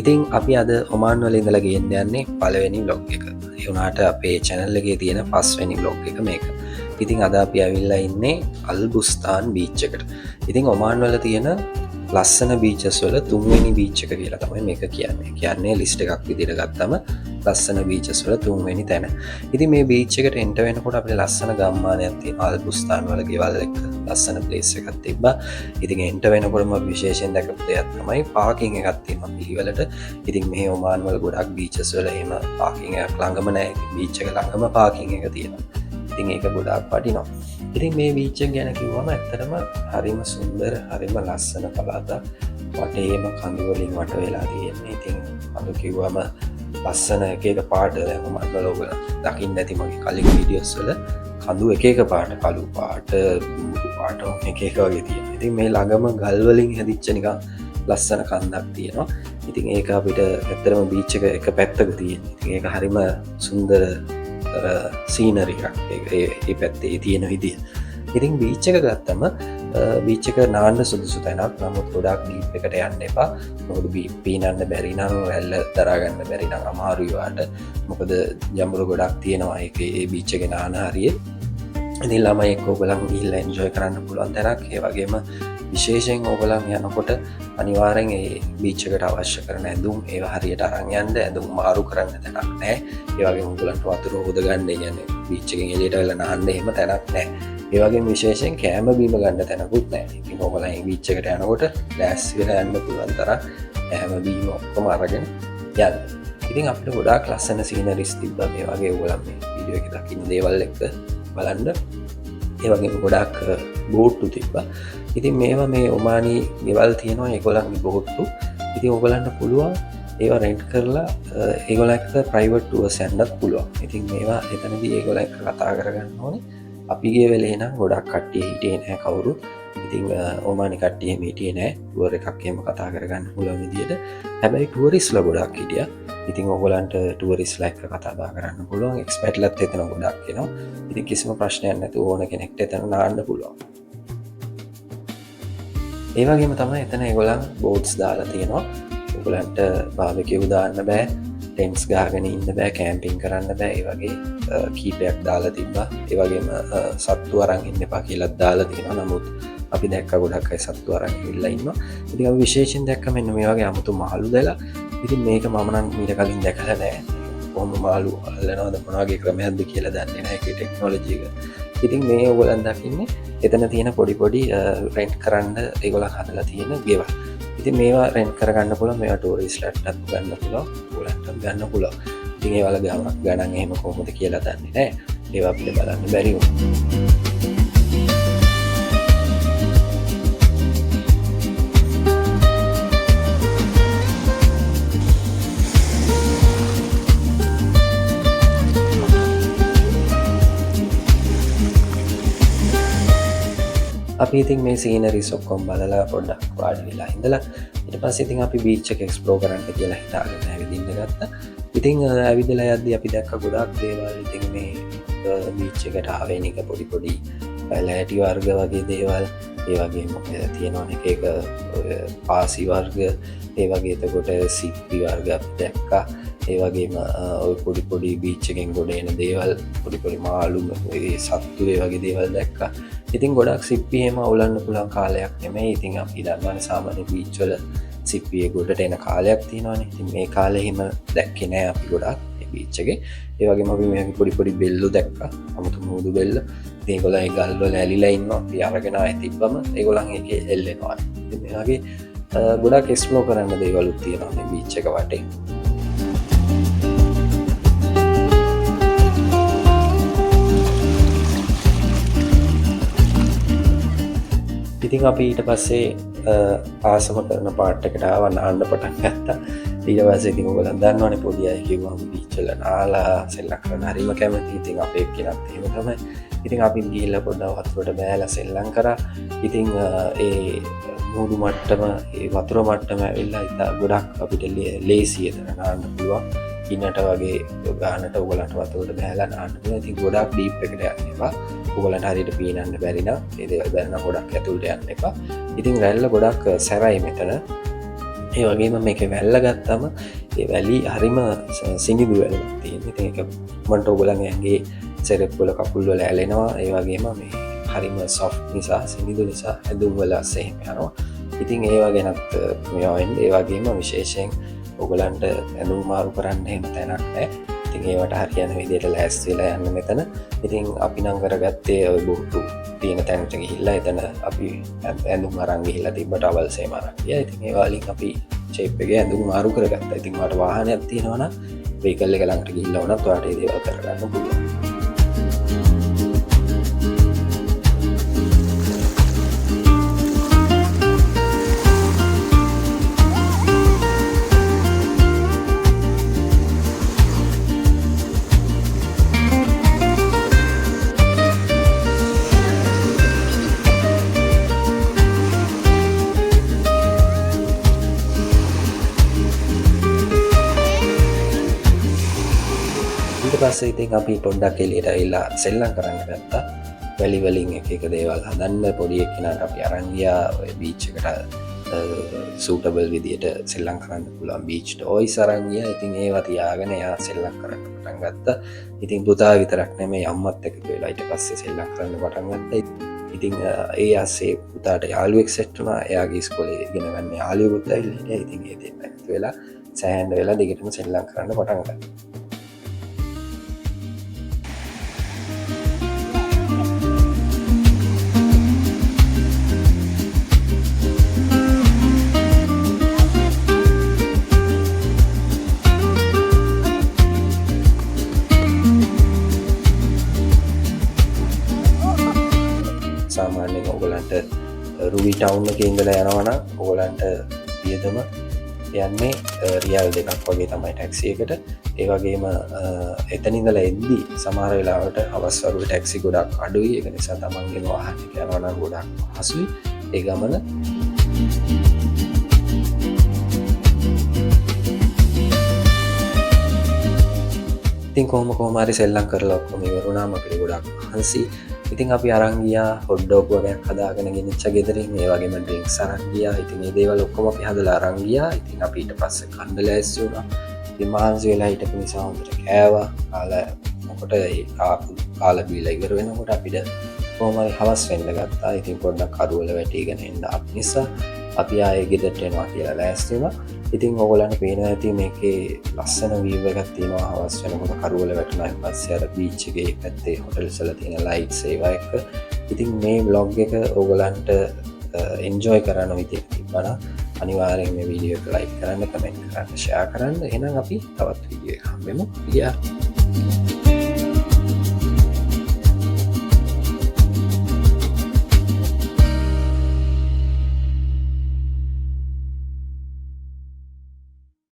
ඉතින් අපි අද ඔමාන් වල ඉඳලා ගේන්න යන්නේ පළවෙනි බ්ලොග් එක. ඒ වුණාට අපේ channel එකේ තියෙන පස්වෙනි බ්ලොග් එක මේක. ඉතින් අද අපි ඇවිල්ලා ඉන්නේ අල් බුස්තාන් බීච් එකට. ඉතින් ඔමාන් වල තියෙන ලස්සන බීචස් වල තුන්වෙනි බීච් එක කියලා තමයි මේක කියන්නේ. කියන්නේ ලිස්ට් එකක් විදිහට ගත්තම ලස්සන බීචස් වල තුන්වෙනි තැන. ඉතින් මේ බීච් එකට එන්ටර් වෙනකොට අපිට ලස්සන ගම්මානයක් තියෙනවා. අල් බුස්තාන් වල ගෙවල් එක ලස්සන ප්ලේස් එකක් තිබ්බා. ඉතින් එන්ටර් වෙනකොටම විශේෂයෙන් දැකපු දෙයක් තමයි පාකින් එකක් තියෙනවා පිළිවෙලට. ඉතින් මේ ඔමාන් වල ගොඩක් බීචස් වල එහෙම පාකින් එකක් ළඟම නැහැ. බීච් එක ළඟම පාකින් එක තියෙනවා. ඉතින් ඒක ගොඩාක් වටිනවා. ඉතින් මේ බීච් එක ගැන කිව්වම ඇත්තටම හරිම සුන්දර, හරිම ලස්සන පළාතක්. වටේම කඳු වලින් වට වෙලා තියෙන්නේ. ඉතින් කඳු කිව්වම ලස්සන එක එක පාට ඔමාන් වල ඔයගොල්ලෝ දකින්න ඇති මගේ කලින් වීඩියෝස් වල කඳු එක එක පාට, කළු පාට, බුදු පාට එක එක වගේ තියෙනවා. ඉතින් මේ ළඟම ගල් වලින් හැදිච්ච නිකන් ලස්සන කන්දක් තියෙනවා. ඉතින් ඒක අපිට ඇත්තටම බීච් එක පැත්තක තියෙනවා. ඉතින් ඒක හරිම සුන්දර සීනරි එකක් ඒ පැත්තේ තියෙන විදිය. ඉතින් බීච් එක ගත්තම බීච් එක නාන්න සුදුසු තැනක්. නමුත් ගොඩාක් ඩීප් එකට යන්න එපා. මොකද පීනන්න බැරි නම්, රැල්ල දරා ගන්න බැරි නම් අමාරුයි වාට. මොකද ජඹුරු ගොඩක් තියෙනවා ඒකේ බීච් එකේ නාන හරියේ. ඉතින් ළමයි එක්ක ඔයගලන් ගිහිල්ලා එන්ජොයි කරන්න පුළුවන් තැනක්. ඒ වගේම විශේෂයෙන් ඔයගලන් යනකොට අනිවාර්යෙන් ඒ බීච් එකට අවශ්‍ය කරන ඇඳුම් ඒවා හරියට අරන් යන්න. ඇඳුම් මාරු කරන්න තැනක් නැහැ. ඒ වගේම ඔයගලන්ට වතුර හොද ගන්න කියන්නේ බීච් එකෙන් එළියට වෙලා නහන්න එහෙම තැනක් නැහැ. ඒ වගේම විශේෂයෙන් කෑම බීම ගන්න තැනකුත් නැහැ. ඉතින් ඔයගලන් මේ බීච් එකට යනකොට ලෑස්ති වෙලා යන්න පුළුවන් තරම් කෑම බීම ඔක්කොම අරගෙන යන්න. ඉතින් අපිට ගොඩාක් ලස්සන සීනරිස් තිබ්බා මේ වගේ. ඔයගලන් මේ වීඩියෝ එකේ දකින්න දේවල් එක්ක බලන්න. ඒ වගේම ගොඩාක් බෝට්ටු තිබ්බා. ඉතින් මේවා මේ ඔමානි ගෙවල් තියෙනවා ඒගොල්ලන්ගේ බෝට්ටු. ඉතින් ඔයගලන්ට පුළුවන් ඒවා රෙන්ට් කරලා ඒගොල්ලන්ට ප්‍රයිවට් ටුවර්ස් යන්නත් පුළුවන්. ඉතින් මේවා එතනදී ඒගොල්ලන් එක්ක කතා කරගන්න ඕනේ. අපි ගිය වෙලේ නම් ගොඩක් කට්ටිය හිටියේ නැහැ කවුරුත්. ඉතින් ඔමානි කට්ටිය එහෙම හිටියේ නැහැ. ටුවර් එකක් එහෙම කතා කරගන්න පුළුවන් විදියට. හැබැයි ටුවරිස්ලා ගොඩක් හිටියා. ඉතින් ඔයගලන්ට ටුවරිස්ලා එක්ක කතා බහ කරන්න පුළුවන්. එක්ස්පැට්ලාත් එතන ගොඩක් එනවා. ඉතින් කිසිම ප්‍රශ්නයක් නැතුව ඕන කෙනෙක්ට එතන නාන්න පුළුවන්. ඒ වගේම තමයි එතන ඒගොල්ලන් බෝට්ස් දාලා තියෙනවා. ඔයගලන්ට බාබකියු දාන්න බෑ, ටෙන්ට්ස් ගහගෙන ඉන්න බෑ, කැම්පින් කරන්න බෑ. ඒ වගේ කීපයක් දාලා තිබ්බා. ඒ වගේම සත්තු අරන් ඉන්න එපා කියලාත් දාලා තියෙනවා. නමුත් අපි දැක්ක ගොඩක් අය සත්තු අරන් ඉවිල්ලා ඉන්නවා. ඉතින් අපි විශේෂයෙන් දැක්ක මෙන්න මේ වගේ 아무තු මාළු දැලා. ඉතින් මේක මම නම් මීට කලින් දැකලා නැහැ. කොහොම මාළු අල්ලනවද මොන වගේ ක්‍රමයක්ද කියලා දන්නේ නැහැ. ඒකේ ටෙක්නොලොජි එක. ඉතින් මේ ඔයගොල්ලන් දකින්නේ එතන තියෙන පොඩි රෙන්ට් කරන්න ඒගොල්ලන් හදලා තියෙන ගෙවල්. ඉතින් මේවා රෙන්ට් කරගන්න පුළුවන්. මේවා ටූරිස්ට්ලාටත් ගන්න පුළුවන්. ඔයගොල්ලන්ට ගන්න පුළුවන්. ඉතින් ඒවල ගණන් එහෙම කොහොමද කියලා දන්නේ නැහැ. ඒවා අපිට බලන්න බැරි වුණා. අපි ඉතින් මේ සීනරිස් ඔක්කොම බලලා පොඩ්ඩක් වාඩි වෙලා ඉඳලා ඊට පස්සේ ඉතින් අපි බීච් එක එක්ස්ප්ලෝර් කරන්න කියලා හිතාගෙන ඇවිදින්න ගත්තා. ඉතින් ඇවිදලා යද්දී අපි දැක්ක ගොඩාක් දේවල්. ඉතින් මේ බීච් එකට ආවේනික පොඩි ලෑටි වර්ග වගේ දේවල්. ඒ වගේම තියෙනවා එක පාසි වර්ග, ඒ වගේ එතකොට සිප්පි වර්ග අපි දැක්කා. ඒ වගේම ඔය පොඩි බීච් එකෙන් ගොඩ එන දේවල්, පොඩි මාළු, සත්තු ඒ වගේ දේවල් දැක්කා. ඉතින් ගොඩක් සිප්පි එහෙම අවුලන්න පුළුවන් කාලයක් නෙමෙයි. ඉතින් අපි දන්නවනේ සාමාන්‍ය බීච් වල සිප්පියේ ගොඩට එන කාලයක් තියෙනවානේ. ඉතින් මේ කාලේ එහෙම දැක්කේ නෑ අපි ගොඩක් මේ බීච් එකේ. ඒ වගේම අපි මේ පොඩි බෙල්ලෝ දැක්කා. 아무තු මූදු බෙල්ල. ඉතින් ඒගොල්ලෝ ඒ ගල් වල ඇලිලා ඉන්නවා. අපි අරගෙන ආයෙ තිබ්බම ඒගොල්ලන් ඒකේ එල්ලෙනවා. ඉතින් මේ වගේ ගොඩක් එක්ස්ප්ලෝර් කරන්න දේවලුත් තියෙනවා මේ බීච් එක වටේ. ඉතින් අපි ඊට පස්සේ ආසම කරන පාට් එකට ආව නාන්න පටන් ගත්තා. ඊට පස්සේ ඉතින් ඔයගොල්ලන් දන්නවනේ පොඩි අය කිව්වම බීච් වල නාලා සෙල්ලම් කරන හරිම කැමති. ඉතින් අපේ එක්කෙනත් එහෙම තමයි. ඉතින් අපි ගිහිල්ලා පොඩ්ඩක් වතුරට බෑලා සෙල්ලම් කරා. ඉතින් ඒ මුහුදු මට්ටම, ඒ වතුර මට්ටම ඇවිල්ලා ඉතින් ගොඩක් අපිට ලේසි එතන නාන්න පුළුවන්. ඉන්නට වගේ ගානට ඔයගලන්ට වතුරට බෑලා නාන්න පුළුවන්. ඉතින් ගොඩක් ඩීප් එකට යන්න එපා. ඔයගලන්ට හරියට පීනන්න බැරි නම් ඒ දේවල් බැලන ගොඩක් ඇතුළට යන්න එපා. ඉතින් රැල්ල ගොඩක් සැරයි මෙතන. ඒ වගේම මේක වැල්ල ගත්තම ඒ වැලි හරිම සිනිදු වැලක් තියෙන. ඉතින් ඒක මන්ට ඔයගොල්ලන්ගේ ඇඟේ සෙරෙප්පුවල කකුල් වල ඇලෙනවා. ඒ වගේම මේ හරිම සොෆ්ට් නිසා සිනිදු නිසා ඇඳුම් වල එහෙම යනවා. ඉතින් ඒවා ගැනත් මේවා වෙන්න ඒ වගේම විශේෂයෙන් ඔයගොල්ලන්ට ඇඳුම් මාරු කරන්න එහෙම තැනක් නැහැ. ඉතින් ඒවට හරියන විදිහට ලෑස්ති වෙලා යන්න මෙතන. ඉතින් අපි නම් කරගත්තේ ඔය බෝට්ටු තියෙන තැනට ගිහිල්ලා එතන අපි ඇඳුම් අරන් ගිහිල්ලා තිබ්බ ටවල්ස් එහෙම අරන් ගියා. ඉතින් ඒ වලින් අපි ෂේප් එකේ ඇඳුම් මාරු කරගත්තා. ඉතින් මට වාහනයක් තියෙනවා නම් වෙහිකල් එක ළඟට ගිහිල්ලා වුණත් ඔයාලට ඒ දේවල් කරගන්න පුළුවන්. පස්සේ ඉතින් අපි පොඩ්ඩක් එළියට ඇවිල්ලා සෙල්ලම් කරන්න ගත්තා. වැලි වලින් එක දේවල් හදන්න පොඩි එක්කෙනාට අපි අරන් ගියා ඔය බීච් එකට සූටබල් විදියට සෙල්ලම් කරන්න පුළුවන් බීච් ටොයිස් අරන් ගියා. ඉතින් ඒවා තියාගෙන එයා සෙල්ලම් කරන්න පටන් ගත්තා. ඉතින් පුතා විතරක් නෙමෙයි අම්මත් එක්ක වෙලා ඊට පස්සේ සෙල්ලම් කරන්න පටන් ගත්තා. ඉතින් ඒ ආසේ පුතාට යාළුවෙක් සෙට් වුණා. එයාගේ ඉස්කෝලේ ඉගෙන ගන්න යාළුවෙකුත් ඇවිල්ලා හිටියා. ඉතින් ඒ දෙන්න එකතු වෙලා සෑහෙන වෙලා දිගටම සෙල්ලම් කරන්න පටන් ගත්තා. සාමාන්‍යයෙන් ඔයගලන්ට රුවි ටවුන් එකේ ඉඳලා යනවා නම් ඔයගලන්ට වියදම යන්නේ රියල් 2ක් වගේ තමයි ටැක්සි එකට. ඒ වගේම එතන ඉඳලා එද්දි සමහර වෙලාවට හවස් වරුවේ ටැක්සි ගොඩක් අඩුයි. ඒක නිසා තමන්ගේ වාහනයක යනවා නම් ගොඩක් පහසුයි ඒ ගමන. ඉතින් කොහොම හරි සෙල්ලම් කරලා ඔක්කොම ඉවරුණාම අපිට ගොඩක් මහන්සි. ඉතින් අපි අරන් ගියා හොට් ඩොග් වගේක් හදාගෙන ගෙනිච්ච ගෙදරින්. ඒ වගේම ඩ්‍රින්ක්ස් අරන් ගියා. ඉතින් මේ දේවල් ඔක්කොම අපි හදලා අරන් ගියා. ඉතින් අපි ඊට පස්සේ කන්න ලෑස්ති වුණා. ඉතින් මහන්සි වෙලා හිටපු නිසා හොඳට කෑවා. මොකට ඒ කාලා බීලා ඉවර වෙනකොට අපිට කොහොම හරි හවස් වෙන්න ගත්තා. ඉතින් පොඩ්ඩක් කරුවල වැටිගෙන ඉන්න අප නිසා අපි ආයේ ගෙදරට එනවා කියලා ලෑස්ති වුණා. ඉතින් ඔයගොල්ලන්ට පේනවා ඇති මේකේ ලස්සන වීව් එකක් තියෙනවා හවස් වෙනකොට කරුවල වැටුණාන් පස්සේ අර බීච් එකේ පැත්තේ හොටල්ස් වල තියෙන ලයිට්ස් ඒවා එක්ක. ඉතින් මේ vlog එක ඔයගොල්ලන්ට එන්ජොයි කරන්න විදිහට තිබ්බනම් අනිවාර්යෙන් මේ වීඩියෝ එක ලයික් කරන්න, කමෙන්ට් කරන්න, ෂෙයා කරන්න. එහෙනම් අපි තවත් වීඩියෝ එකක් හම්බෙමු.